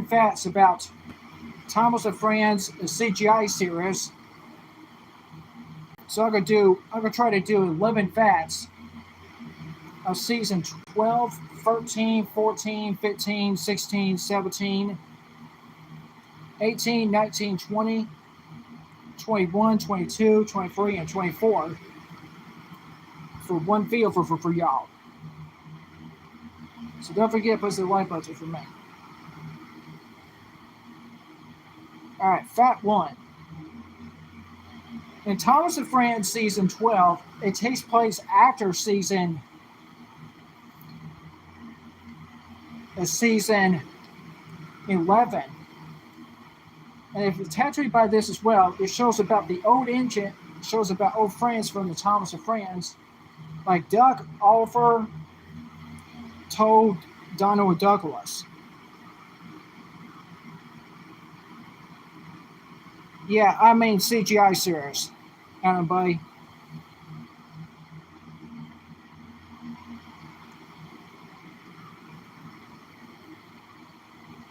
facts about Thomas and Friends CGI series. So I'm gonna try to do 11 facts of season 12, 13, 14, 15, 16, 17, 18, 19, 20, 21, 22, 23, and 24 for one video for y'all. So don't forget to push the like button for me. Alright, fact 1. In Thomas and Friends season 12, it takes place after season 11. And if it's attached by this as well, it shows about the old engine, shows about old friends from the Thomas and Friends, like Doug, Oliver, Toad, Donald, and Douglas. Yeah, I mean CGI series. Buddy.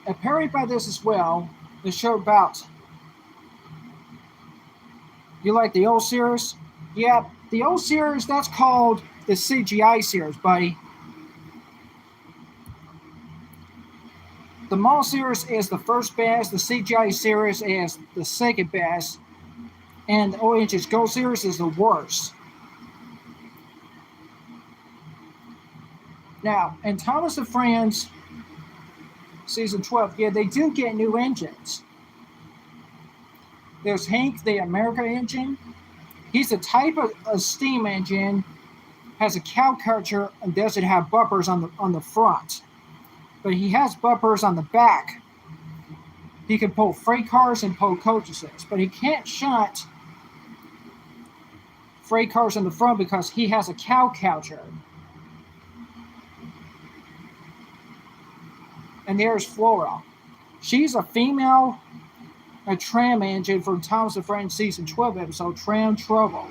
Apparently by this as well, the show about, you like the old series? Yeah, the old series, that's called the CGI series, buddy. The mall series is the first best, the CGI series is the second best, and the Orange is Gold series is the worst. Now, in Thomas and Friends season 12, yeah, they do get new engines. There's Hank, the America engine. He's a type of steam engine, has a cow culture, and doesn't have bumpers on the front. But he has bumpers on the back. He can pull freight cars and pull coaches, but he can't shunt freight cars in the front because he has a cow culture. And there's Flora. She's a female tram engine from Thomas and Friends season 12 episode Tram Trouble.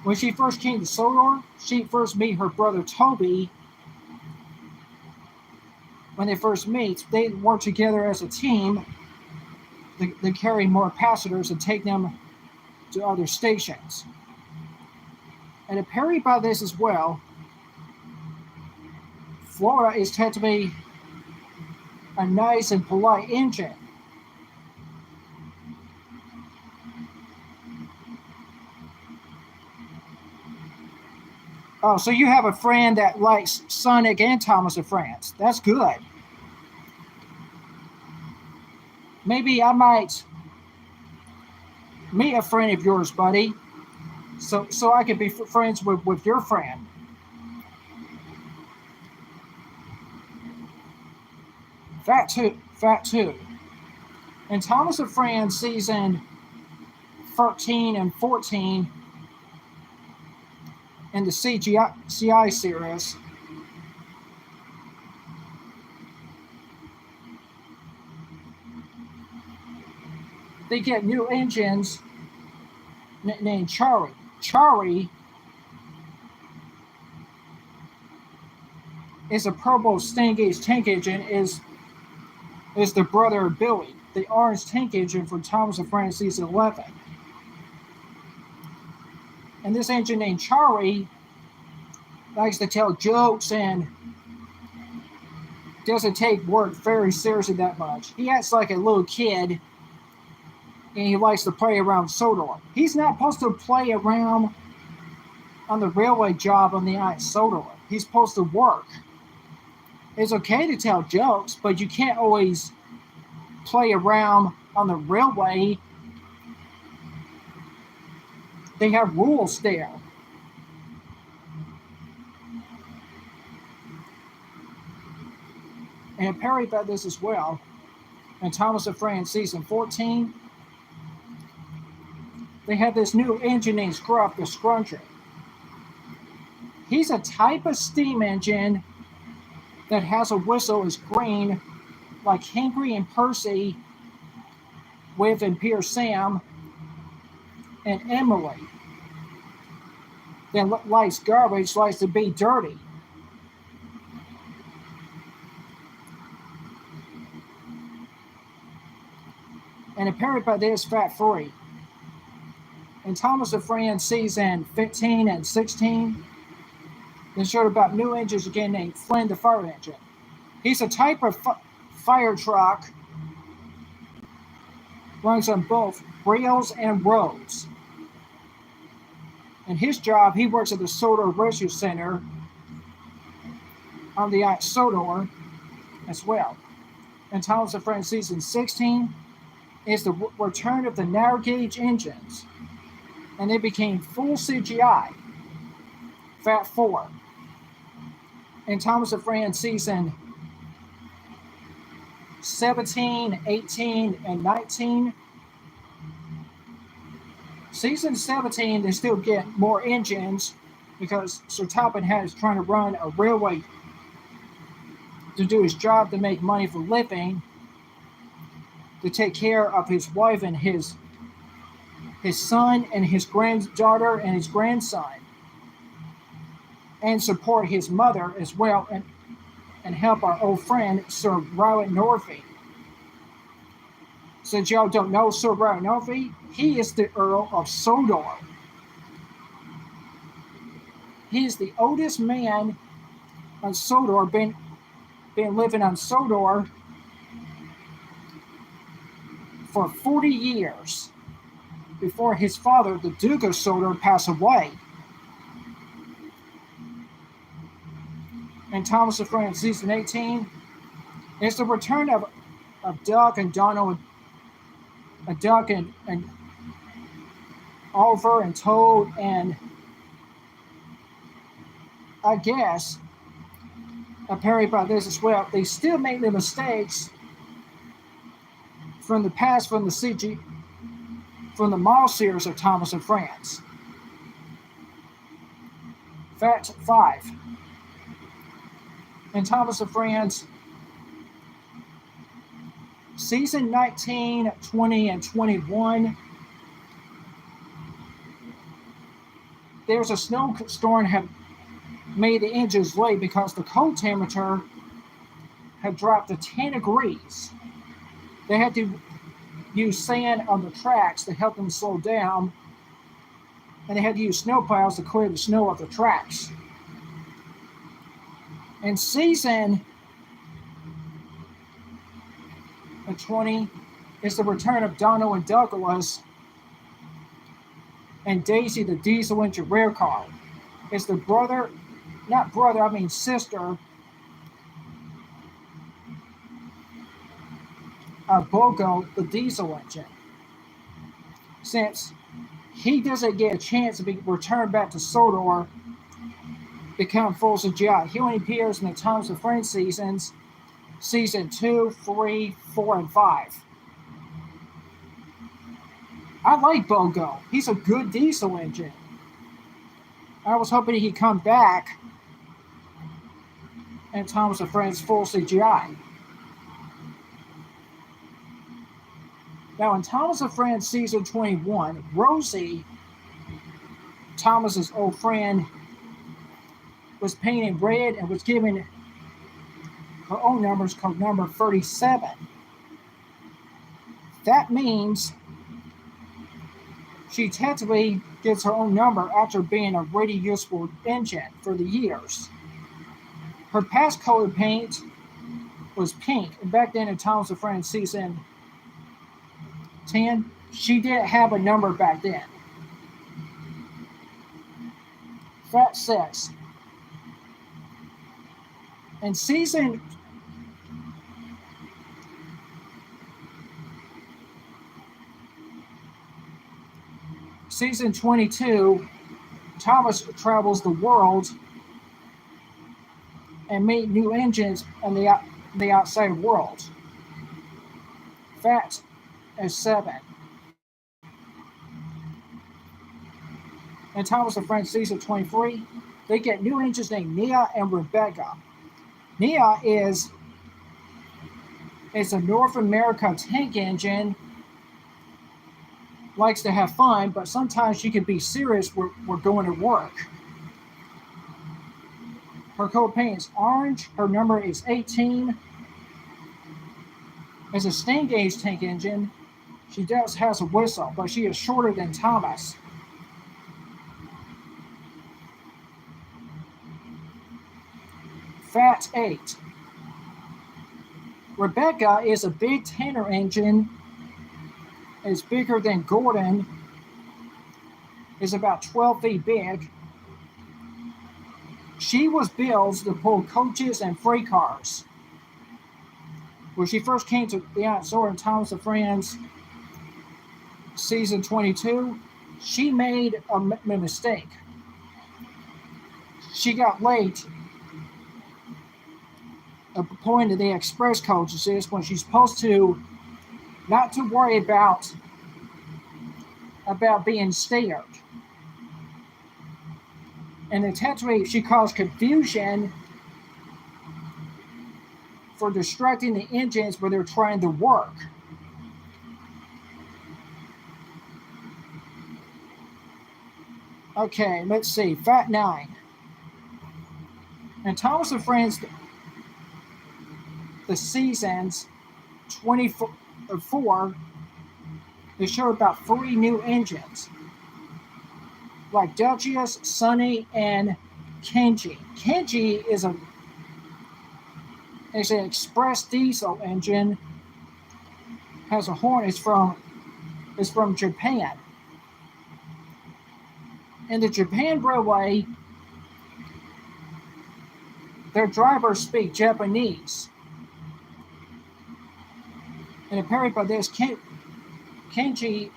When she first came to Sodor, she first met her brother Toby. When they first meet, they work together as a team to carry more passengers and take them to other stations. And apparently by this as well, Flora is tend to be a nice and polite engine. Oh, so you have a friend that likes Sonic and Thomas and Friends. That's good. Maybe I might meet a friend of yours, buddy, so I could be friends with your friend. Fact two. In Thomas and Friends season 13 and 14, in the CGI series, they get new engines named Chari. Chari is a purple Stingage tank engine, is the brother of Billy, the orange tank engine from Thomas and Friends season 11. And this engine named Chari likes to tell jokes and doesn't take work very seriously that much. He acts like a little kid, and he likes to play around Sodor. He's not supposed to play around on the railway job on the island Sodor. He's supposed to work. It's okay to tell jokes, but you can't always play around on the railway. They have rules there. And Perry about this as well. In Thomas and Friends season 14, they have this new engine named Scruff, the Scruncher. He's a type of steam engine that has a whistle is green, like Henry and Percy, Viv and Peter Sam, and Emily. Then likes garbage, likes to be dirty. And apparently this Fat Free. In Thomas and Friends season 15 and 16, they showed about new engines again named Flynn the Fire Engine. He's a type of fire truck, runs on both rails and roads. And his job, he works at the Sodor Rescue Center on the Sodor as well. And Thomas and Friends season 16 is the return of the narrow gauge engines. And they became full CGI. Fat 4. In Thomas and Friends season 17, 18, and 19. Season 17, they still get more engines because Sir Topham Hatt is trying to run a railway to do his job to make money for living, to take care of his wife and his son and his granddaughter and his grandson, and support his mother as well, and help our old friend Sir Rowland Northey. Since y'all don't know Sir Rowland Northey, he is the Earl of Sodor. He is the oldest man on Sodor, been living on Sodor for 40 years before his father, the Duke of Sodor, passed away. And Thomas and Friends season 18 is the return of Duck and Donald, and Duck and Oliver and Toad, and I guess apparently by this as well, they still make the mistakes from the past, from the model series of Thomas and Friends. Fact 5. In Thomas and Friends, season 19, 20, and 21, there's a snowstorm had made the engines late because the cold temperature had dropped to 10 degrees. They had to use sand on the tracks to help them slow down, and they had to use snowplows to clear the snow off the tracks. In season 20 is the return of Donald and Douglas and Daisy, the diesel engine rail car. It's the sister of Bogo, the diesel engine. Since he doesn't get a chance to be returned back to Sodor, become full CGI. He only appears in the Thomas and Friends seasons, season 2, 3, 4, and 5. I like Bogo. He's a good diesel engine. I was hoping he'd come back in Thomas and Friends full CGI. Now in Thomas and Friends season 21, Rosie, Thomas's old friend, was painted red and was given her own numbers, called number 37. That means she technically gets her own number after being a really useful engine for the years. Her past color paint was pink, and back then in Thomas and Friends season 10, she didn't have a number back then. Fact 6. In season 22, Thomas travels the world and meet new engines in the outside world. Fact is 7. In Thomas and Friends season 23, they get new engines named Nia and Rebecca. Nia is a North America tank engine, likes to have fun, but sometimes she can be serious. We're going to work. Her color paint is orange. Her number is 18. As a steam gauge tank engine, She does has a whistle, but she is shorter than Thomas. Fat 8. Rebecca is a big Tanner engine. It's bigger than Gordon. Is about 12 feet big. She was built to pull coaches and freight cars. When she first came to the outdoor in Thomas and Friends season 22, she made a mistake. She got late. A point of the express coaches is when she's supposed to not to worry about being scared. And intentionally, she caused confusion for distracting the engines where they're trying to work. Okay, let's see. Fat 9. And Thomas and Friends, the seasons 24, they show about 3 new engines. Like Duchess, Sunny, and Kenji. Kenji is an express diesel engine. Has a horn. It's from Japan. In the Japan Railway, their drivers speak Japanese. And apparently by this, Kenji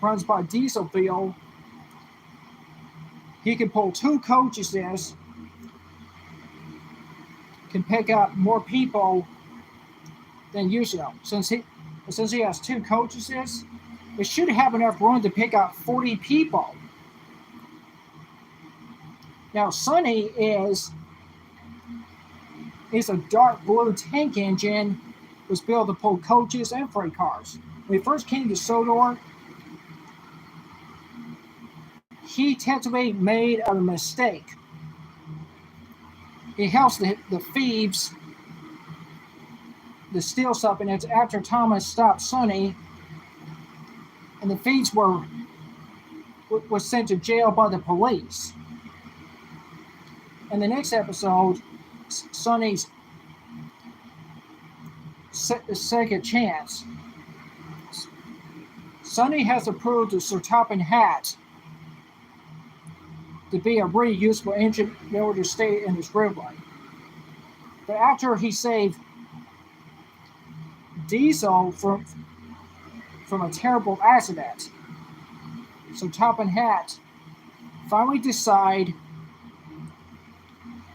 runs by diesel fuel. He can pull 2 coaches, can pick up more people than usual. Since he has 2 coaches, it should have enough room to pick up 40 people. Now, Sunny is a dark blue tank engine, was built to pull coaches and freight cars. When he first came to Sodor, he technically made a mistake. He helps the thieves to steal something. It's after Thomas stopped Sunny, and the thieves were sent to jail by the police. In the next episode, Sunny's second chance. Sunny has approved to Sir Topham Hatt to be a really useful engine in order to stay in this railway. But after he saved Diesel from a terrible accident, so Topham Hatt finally decide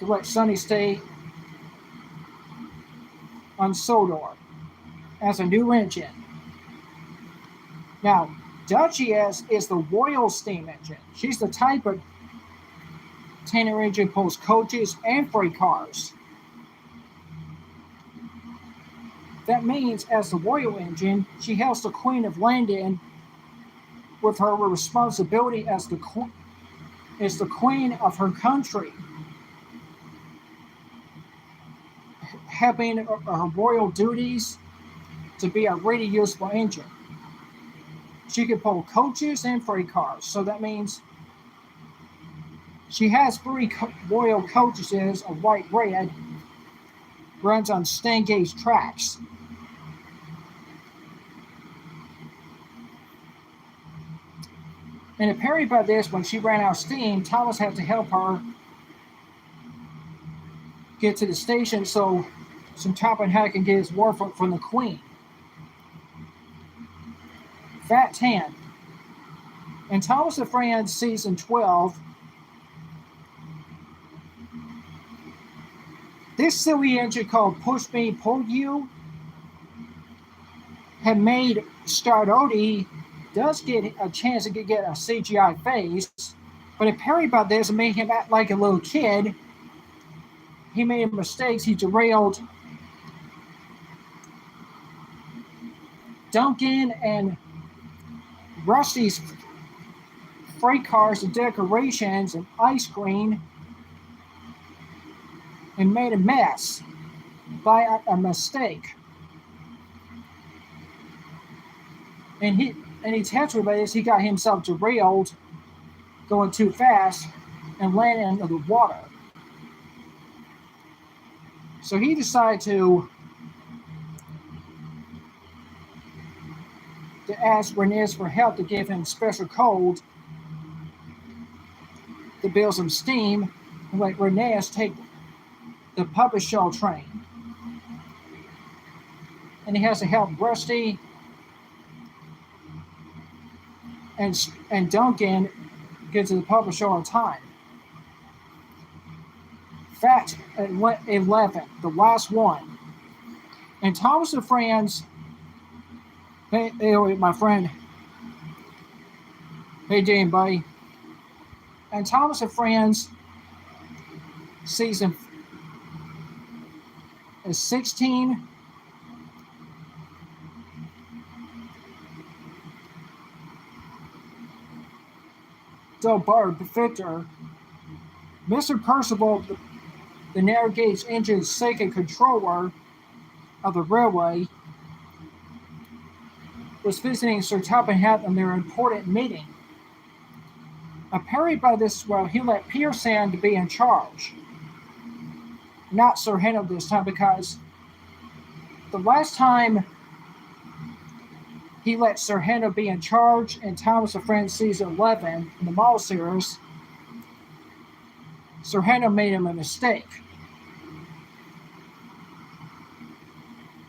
to let Sunny stay on Sodor as a new engine. Now, Duchess is the Royal steam engine. She's the type of Tanner engine pulls coaches and freight cars. That means, as the Royal engine, she helps the Queen of London with her responsibility as the queen of her country, having her royal duties to be a really useful engine. She can pull coaches and freight cars, so that means she has 3 royal coaches, a white red, runs on Stan gauge tracks. And apparently by this, when she ran out of steam, Thomas had to help her get to the station so Topham Hatt can get his word from the Queen. Fat 10. In Thomas and Friends season 12, this silly engine called Push Me, Pull You had made Stardoti does get a chance to get a CGI face, but apparently by this, it made him act like a little kid. He made mistakes. He derailed Duncan and Rusty's freight cars and decorations and ice cream and made a mess by a mistake. And he tells everybody this, he got himself derailed, going too fast, and landed into the water. So he decided to ask Rhaenys for help to give him special code to build some steam and let Rhaenys take the puppet show train. And he has to help Rusty and Duncan get to the puppet show on time. Fact 11, the last one. And Thomas and Friends, hey, my friend, hey, Jane, buddy. And Thomas and Friends, season 16. Delbert, Victor, Mr. Percival, the narrow gauge engine's second controller of the railway, was visiting Sir Topham in their important meeting. Apparently by this, well, he let Pearson to be in charge. Not Sir Henry this time, because the last time he let Sir Henry be in charge in Thomas and Friends season 11 in the Mall series, Sir Henry made him a mistake.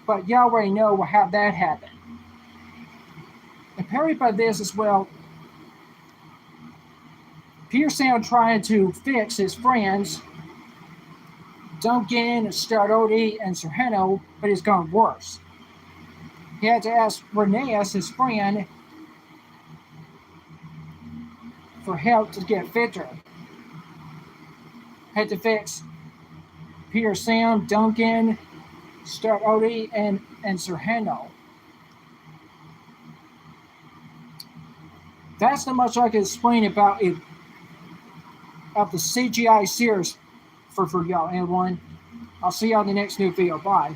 But y'all already know how that happened. Apparently by this as well, Pearson trying to fix his friends, Duncan, Stardody, and Sir Henry, but it's gone worse. He had to ask Rhaenys, his friend, for help to get fitter. Had to fix Pearson, Duncan, Stardody, and Sir Henry. That's not much I can explain about it of the CGI series for y'all, everyone. I'll see y'all in the next new video. Bye.